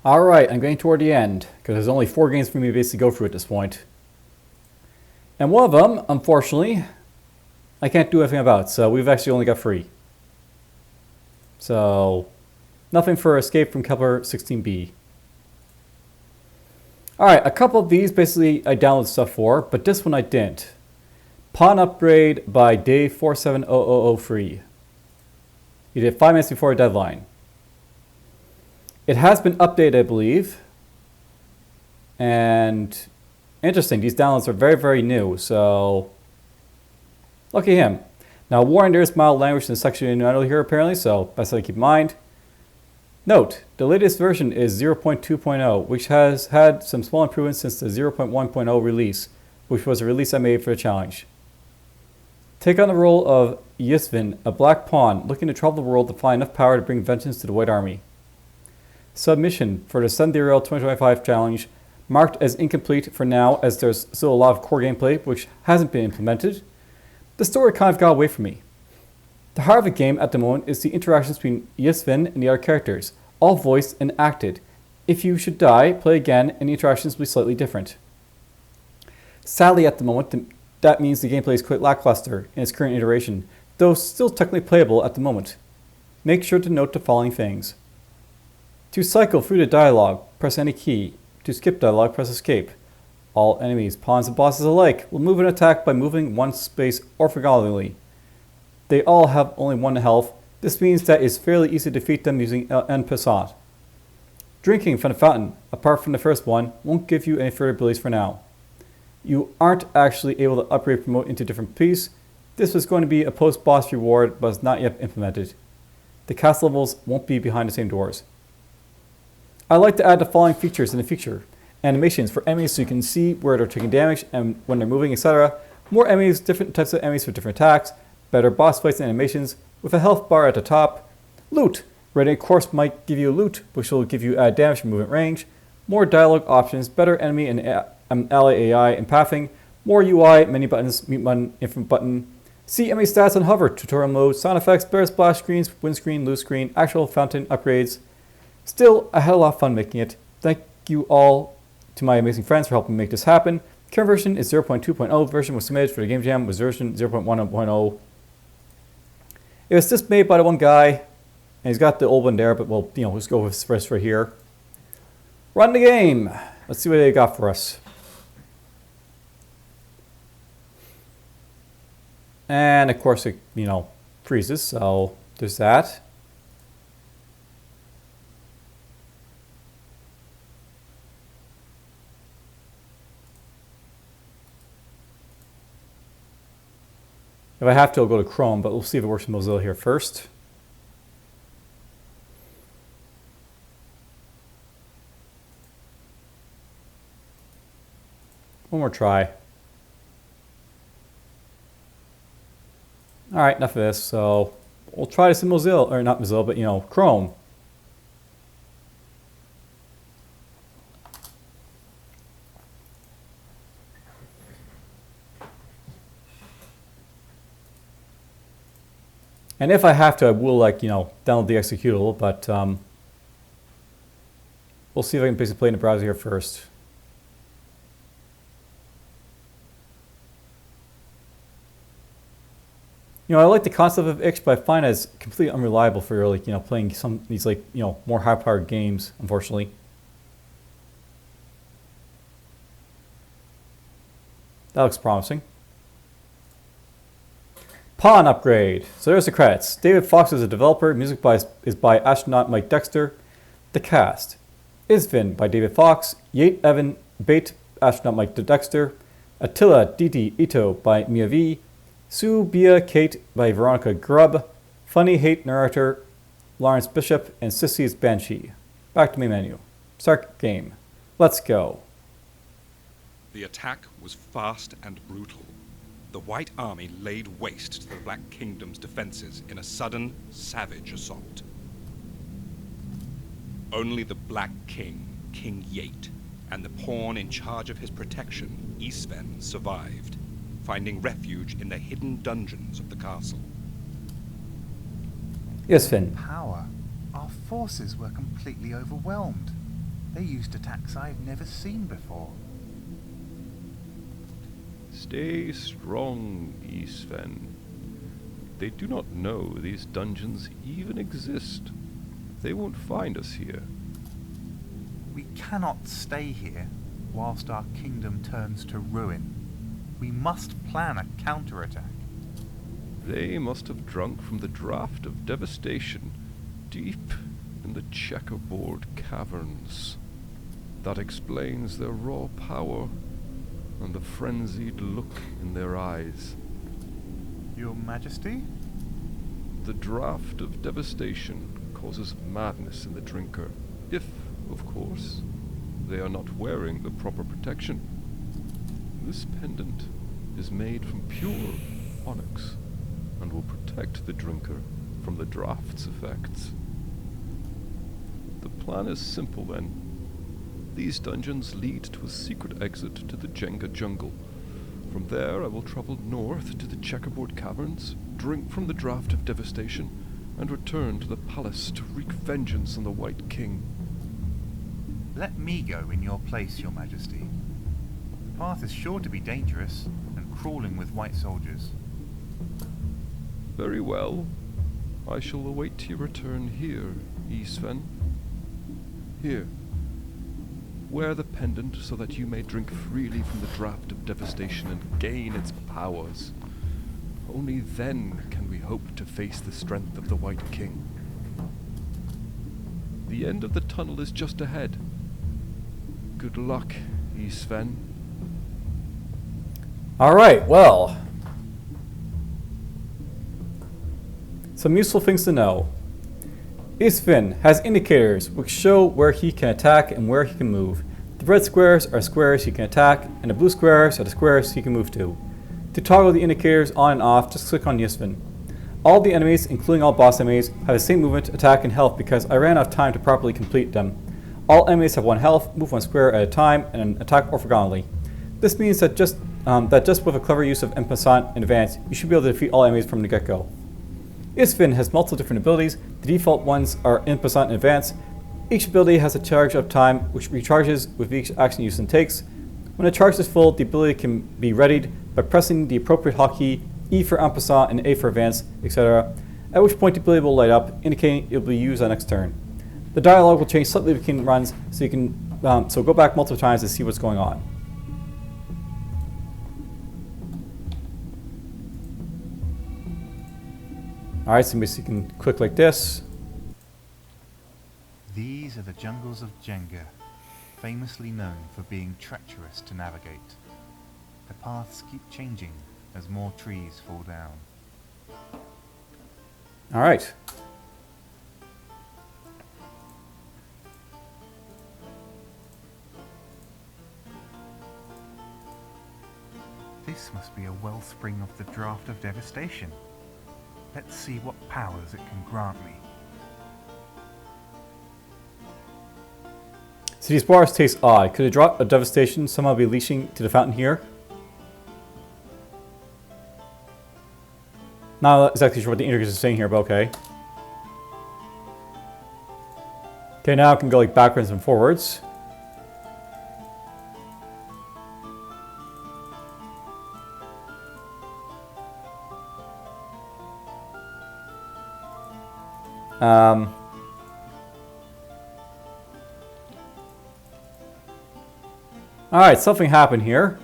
Alright, I'm getting toward the end, because there's only 4 games for me to basically go through at this point. And one of them, unfortunately, I can't do anything about, so we've actually only got 3. So, nothing for Escape from Kepler 16b. Alright, a couple of these basically I downloaded stuff for, but this one I didn't. Pawn Upgrade by DFuxa. You did 5 minutes before a deadline. It has been updated, I believe. And interesting, these downloads are very, very new, so lucky him. Now, warning, there is mild language in the section innuendo here apparently, so that's something to keep in mind. Note, the latest version is 0.2.0, which has had some small improvements since the 0.1.0 release, which was a release I made for the challenge. Take on the role of Yisvin, a black pawn looking to travel the world to find enough power to bring vengeance to the White Army. Submission for the 7DRL 2025 challenge, marked as incomplete for now as there's still a lot of core gameplay which hasn't been implemented. The story kind of got away from me. The heart of the game at the moment is the interactions between Yisvin and the other characters, all voiced and acted. If you should die, play again and the interactions will be slightly different. Sadly at the moment, that means the gameplay is quite lackluster in its current iteration, though still technically playable at the moment. Make sure to note the following things. To cycle through the dialogue, press any key. To skip dialogue, press escape. All enemies, pawns and bosses alike, will move and attack by moving one space orthogonally. They all have only 1 health. This means that it's fairly easy to defeat them using en passant. Drinking from the fountain, apart from the first one, won't give you any further abilities for now. You aren't actually able to upgrade promote into different piece. This was going to be a post-boss reward, but is not yet implemented. The cast levels won't be behind the same doors. I'd like to add the following features in the future. Animations for enemies so you can see where they're taking damage and when they're moving, etc. More enemies, different types of enemies for different attacks. Better boss fights and animations with a health bar at the top. Loot. Raiding a corpse might give you loot, which will give you added damage and movement range. More dialogue options, better enemy and ally AI and pathing. More UI, menu buttons, mute button, infinite button. See enemy stats on hover, tutorial mode, sound effects, better splash screens, windscreen, loose screen, actual fountain upgrades. Still, I had a lot of fun making it. Thank you all to my amazing friends for helping make this happen. Current version is 0.2.0. Version was submitted for the game jam was version 0.1.0. It was just made by the one guy, and he's got the old one there, but we'll, let's go with this first right here. Run the game. Let's see what they got for us. And of course it, freezes, so there's that. If I have to, I'll go to Chrome, but we'll see if it works in Mozilla here first. One more try. Alright, enough of this. So we'll try this in Mozilla, or not Mozilla, but Chrome. And if I have to, I will download the executable, but we'll see if I can basically play in the browser here first. I like the concept of itch, but I find it as completely unreliable for playing some of these more high-powered games, unfortunately. That looks promising. Pawn Upgrade. So there's the credits. DFuxa is a developer. Music is by astronaut Mike Dexter. The cast. Isvin by DFuxa. Yate Evan Bate, astronaut Mike Dexter. Attila Diti Ito by Mia V. Sue Bia Kate by Veronica Grubb. Funny Hate narrator Lawrence Bishop. And Sissy's Banshee. Back to main menu. Start game. Let's go. The attack was fast and brutal. The White Army laid waste to the Black Kingdom's defenses in a sudden, savage assault. Only the Black King, King Yate, and the pawn in charge of his protection, Isven, survived, finding refuge in the hidden dungeons of the castle. Isven. Power. Our forces were completely overwhelmed. They used attacks I've never seen before. Stay strong, Isven. They do not know these dungeons even exist. They won't find us here. We cannot stay here whilst our kingdom turns to ruin. We must plan a counterattack. They must have drunk from the draught of devastation deep in the checkerboard caverns. That explains their raw power and the frenzied look in their eyes. Your Majesty? The draught of devastation causes madness in the drinker, if, of course, they are not wearing the proper protection. This pendant is made from pure onyx and will protect the drinker from the draft's effects. The plan is simple then. These dungeons lead to a secret exit to the Jenga jungle. From there I will travel north to the checkerboard caverns, drink from the draught of devastation, and return to the palace to wreak vengeance on the White King. Let me go in your place, Your Majesty. The path is sure to be dangerous and crawling with white soldiers. Very well. I shall await your return here, Isven. Here. Wear the pendant so that you may drink freely from the draught of devastation and gain its powers. Only then can we hope to face the strength of the White King. The end of the tunnel is just ahead. Good luck, Isven. Alright, well. Some useful things to know. Isven has indicators which show where he can attack and where he can move. The red squares are squares he can attack, and the blue squares are the squares he can move to. To toggle the indicators on and off, just click on Isven. All the enemies, including all boss enemies, have the same movement, attack, and health because I ran out of time to properly complete them. All enemies have 1 health, move 1 square at a time, and attack orthogonally. This means that just with a clever use of en passant in advance, you should be able to defeat all enemies from the get-go. Isven has multiple different abilities. The default ones are en passant in advance. Each ability has a charge up time which recharges with each action Isven takes. When the charge is full, the ability can be readied by pressing the appropriate hotkey, E for en passant and A for advance, etc., at which point the ability will light up, indicating it will be used on next turn. The dialogue will change slightly between runs, so you can so go back multiple times to see what's going on. Alright, so you can click like this. These are the jungles of Jenga, famously known for being treacherous to navigate. The paths keep changing as more trees fall down. Alright. This must be a wellspring of the draught of devastation. Let's see what powers it can grant me. So these bars taste odd. Could a drop of devastation somehow be leashing to the fountain here? Not exactly sure what the indicators are saying here, but okay. Okay, now I can go like backwards and forwards. Alright, something happened here.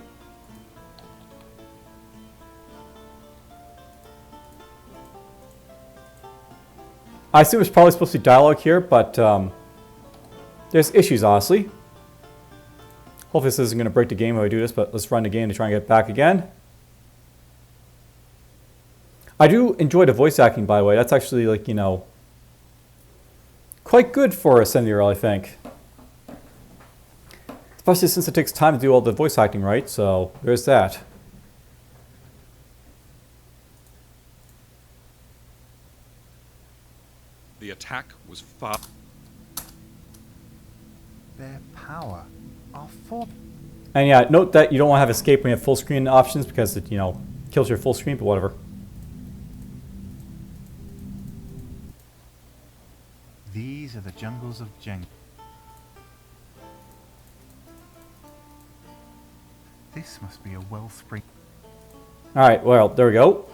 I assume it's probably supposed to be dialogue here, but there's issues, honestly. Hopefully this isn't going to break the game if I do this, but let's run the game to try and get back again. I do enjoy the voice acting, by the way. That's actually, like, you know, quite good for a 7DRL, I think. Especially since it takes time to do all the voice acting, right? So, there's that. The attack was far. Their power are for... And yeah, note that you don't want to have escape when you have full screen options because it, you know, kills your full screen, but whatever. These are the jungles of Jenga. This must be a wellspring. Alright, well, there we go.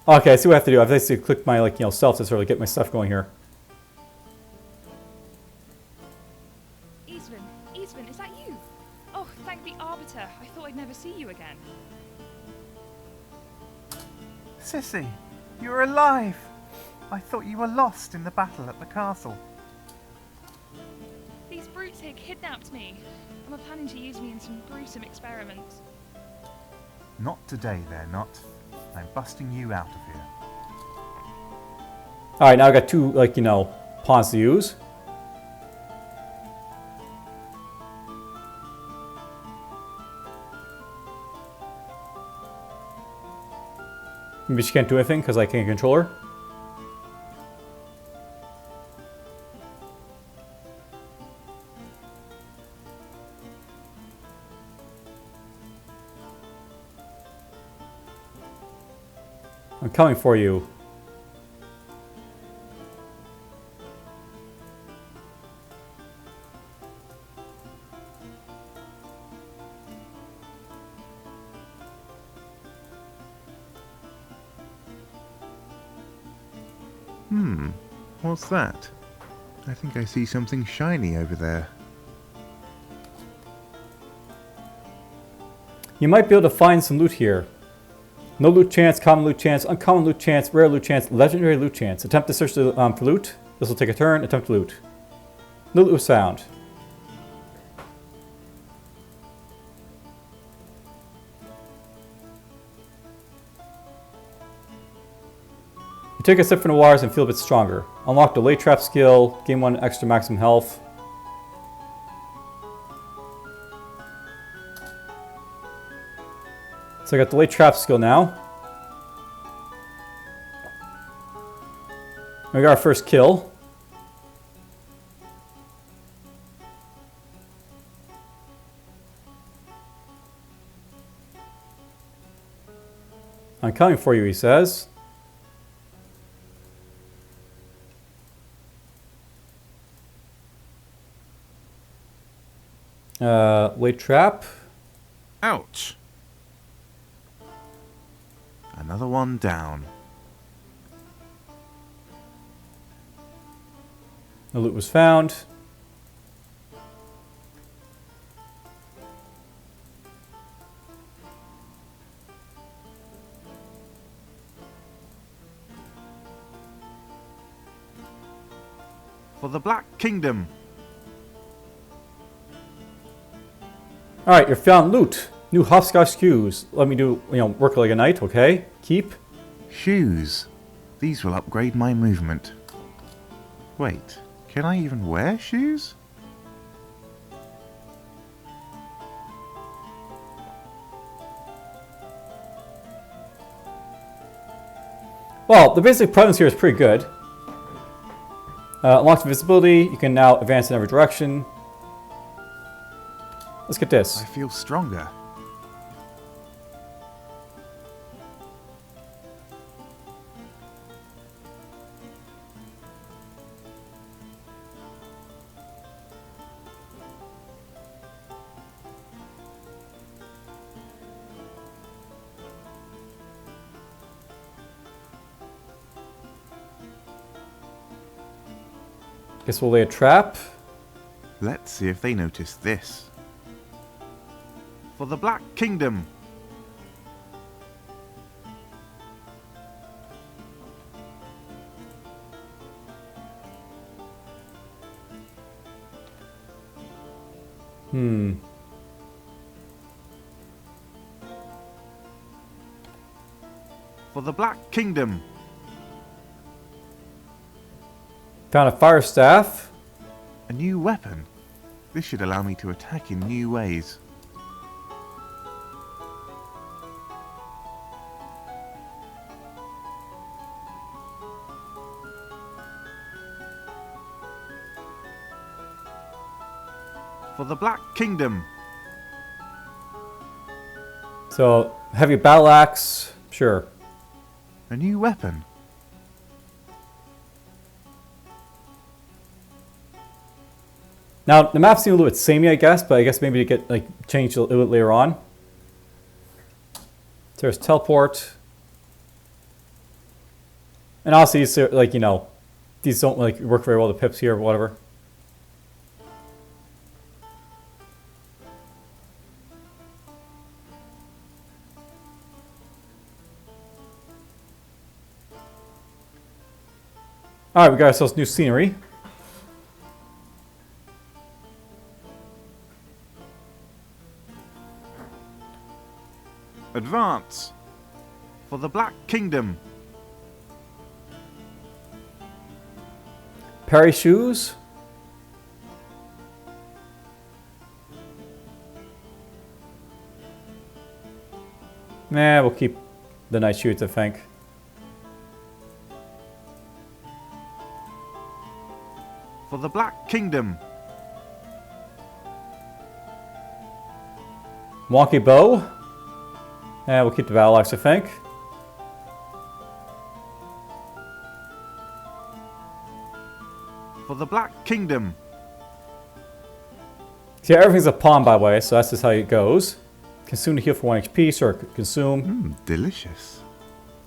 Okay, I see what I have to do. I have to basically click my, like, self to sort of get my stuff going here. Eastman, is that you? Oh, thank the Arbiter. I thought I'd never see you again. Sissy, you're alive! I thought you were lost in the battle at the castle. These brutes here kidnapped me. And were planning to use me in some gruesome experiments. Not today, they're not. I'm busting you out of here. Alright, now I got two, like, pawns to use. Maybe she can't do anything because I can't control her. I'm coming for you. What's that? I think I see something shiny over there. You might be able to find some loot here. No loot chance, common loot chance, uncommon loot chance, rare loot chance, legendary loot chance. Attempt to search for loot. This will take a turn. Attempt to loot. No loot was found. You take a sip from the waters and feel a bit stronger. Unlock the late trap skill. Gain 1 extra maximum health. So I got the late trap skill now. We got our first kill. I'm coming for you, he says. Late trap. Ouch! Another one down. No loot was found. For the Black Kingdom! Alright, you found loot. New hopscotch shoes. Let me do, work like a knight, okay? Keep. Shoes. These will upgrade my movement. Wait, can I even wear shoes? Well, the basic premise here is pretty good. Unlocks invisibility. You can now advance in every direction. Let's get this. I feel stronger. Guess we'll lay a trap. Let's see if they notice this. For the Black Kingdom! For the Black Kingdom! Found a fire staff. A new weapon. This should allow me to attack in new ways. For the Black Kingdom! So, heavy battle axe. Sure. A new weapon. Now, the map seems a little bit samey, I guess, but I guess maybe to get, like, changed a little bit later on. So there's teleport. And obviously, these are, like, you know, these don't, like, work very well, the pips here or whatever. Alright, we got ourselves new scenery. Advance! For the Black Kingdom! Parry shoes. Nah, we'll keep the night shoes, I think. For the Black Kingdom! Wonky bow. Yeah, we'll keep the battle axe, I think. For the Black Kingdom! See, everything's a pawn, by the way, so that's just how it goes. Consume to heal for 1 HP, sure, consume. Delicious.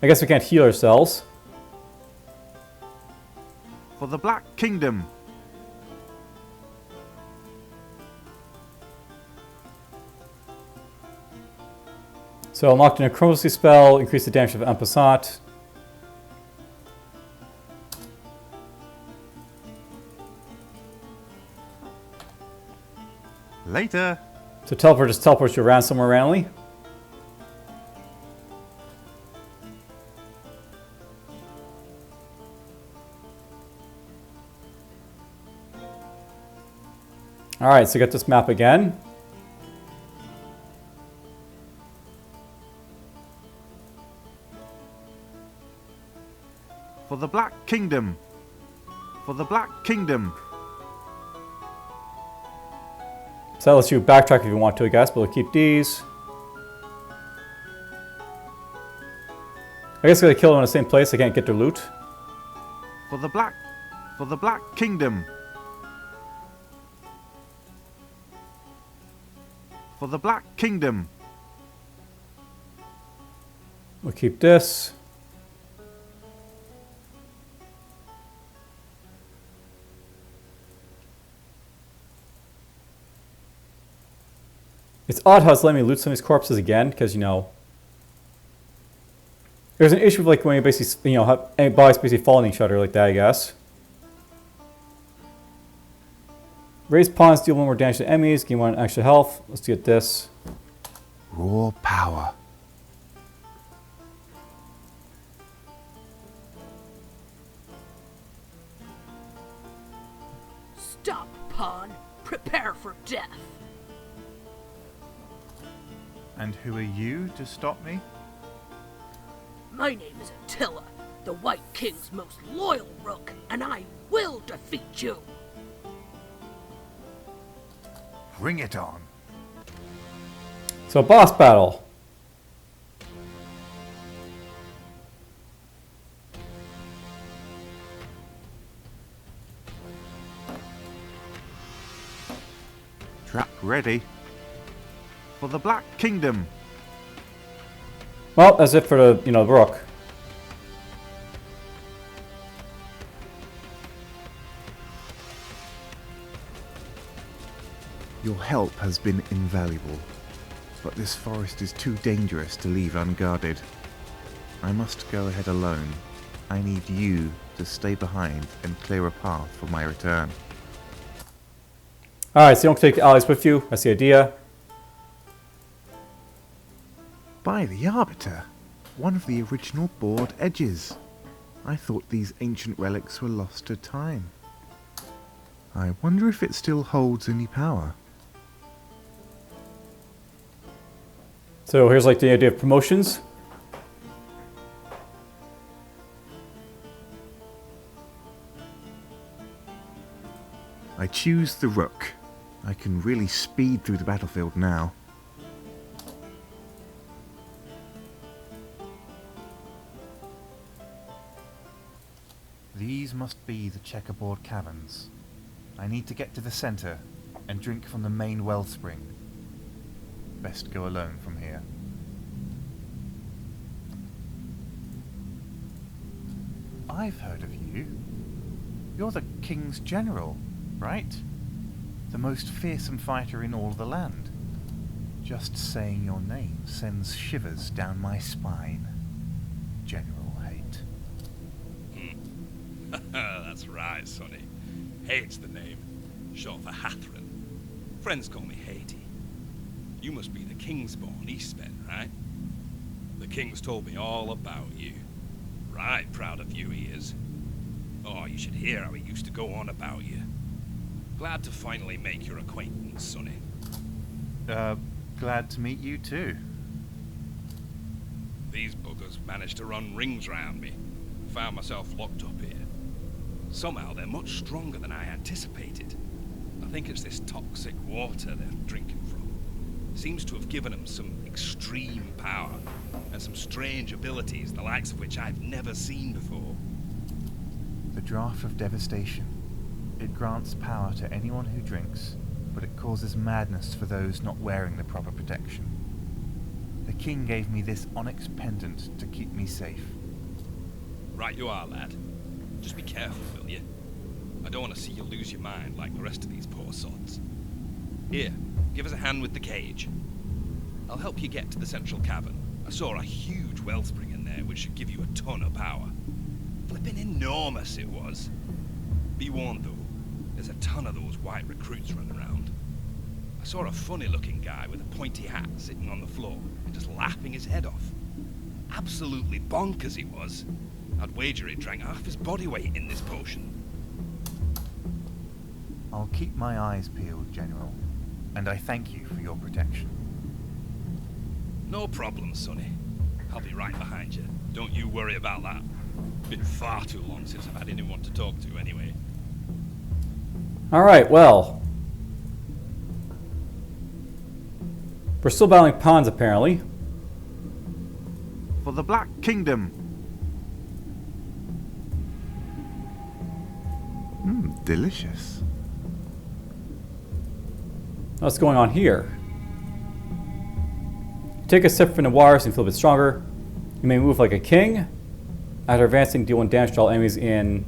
I guess we can't heal ourselves. For the Black Kingdom! So unlock the necromancy spell, increase the damage of en passant. Later! So teleport just teleports you around somewhere randomly. Alright, so get this map again. For the Black Kingdom! For the Black Kingdom! So that lets you backtrack if you want to, I guess, but we'll keep these. I guess I gotta kill them in the same place, I can't get their loot. For the Black Kingdom! For the Black Kingdom! We'll keep this. It's odd how it's letting me loot some of these corpses again, because, you know, there's an issue with, like, when you basically, you know, have any bodies basically fall on each other like that, I guess. Raise pawns, deal 1 more damage to enemies, gain 1 extra health. Let's get this. Raw power. Stop, pawn. Prepare for death. And who are you to stop me? My name is Attila, the White King's most loyal rook, and I will defeat you. Bring it on. So, boss battle. Trap ready. For the Black Kingdom. Well, that's it for the, you know, the rook. Your help has been invaluable, but this forest is too dangerous to leave unguarded. I must go ahead alone. I need you to stay behind and clear a path for my return. Alright, so you don't take allies with you. That's the idea. By the Arbiter, one of the original board edges. I thought these ancient relics were lost to time. I wonder if it still holds any power. So here's like the idea of promotions. I choose the Rook. I can really speed through the battlefield now. These must be the checkerboard caverns. I need to get to the center and drink from the main wellspring. Best go alone from here. I've heard of you. You're the King's General, right? The most fearsome fighter in all the land. Just saying your name sends shivers down my spine. General Hate. That's right, Sonny. Hate's the name. Short for Hathran. Friends call me Haiti. You must be the Kingsborn Eastmen, right? The King's told me all about you. Right proud of you he is. Oh, you should hear how he used to go on about you. Glad to finally make your acquaintance, Sonny. Glad to meet you too. These buggers managed to run rings round me. Found myself locked up here. Somehow they're much stronger than I anticipated. I think it's this toxic water they're drinking from. Seems to have given them some extreme power, and some strange abilities, the likes of which I've never seen before. The Draught of Devastation. It grants power to anyone who drinks, but it causes madness for those not wearing the proper protection. The King gave me this onyx pendant to keep me safe. Right you are, lad. Just be careful, will you? I don't want to see you lose your mind like the rest of these poor sods. Here, give us a hand with the cage. I'll help you get to the central cavern. I saw a huge wellspring in there which should give you a ton of power. Flippin' enormous it was. Be warned though, there's a ton of those white recruits running around. I saw a funny looking guy with a pointy hat sitting on the floor and just laughing his head off. Absolutely bonkers he was. I'd wager he drank half his body weight in this potion. I'll keep my eyes peeled, General, and I thank you for your protection. No problem, Sonny. I'll be right behind you. Don't you worry about that. Been far too long since I've had anyone to talk to anyway. Alright, well. We're still battling pawns, apparently. For the Black Kingdom! Delicious. What's going on here? Take a sip from the waters and feel a bit stronger. You may move like a king. After advancing, deal 1 damage to all enemies in...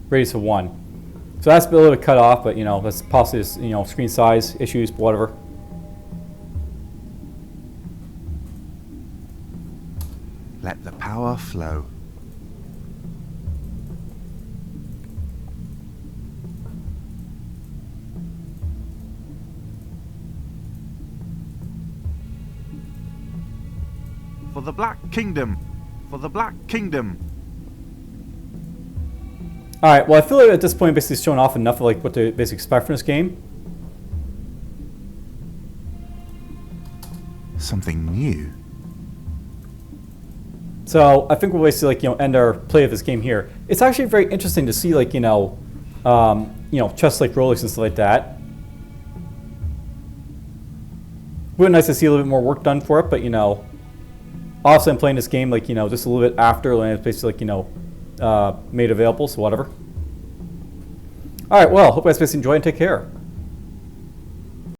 radius of 1. So that's a little bit cut off, but you know, that's possibly just, you know, screen size issues, whatever. Let the power flow. For the Black Kingdom! For the Black Kingdom! Alright, well I feel like at this point basically it's showing off enough of like what to basically expect from this game. Something new. So I think we'll basically like, you know, end our play of this game here. It's actually very interesting to see like, you know, chests like Rolex and stuff like that. Would be nice to see a little bit more work done for it, but you know, obviously I'm playing this game like, you know, just a little bit after when it's basically like, you know, made available, so whatever. Alright, well, hope you guys basically enjoy and take care.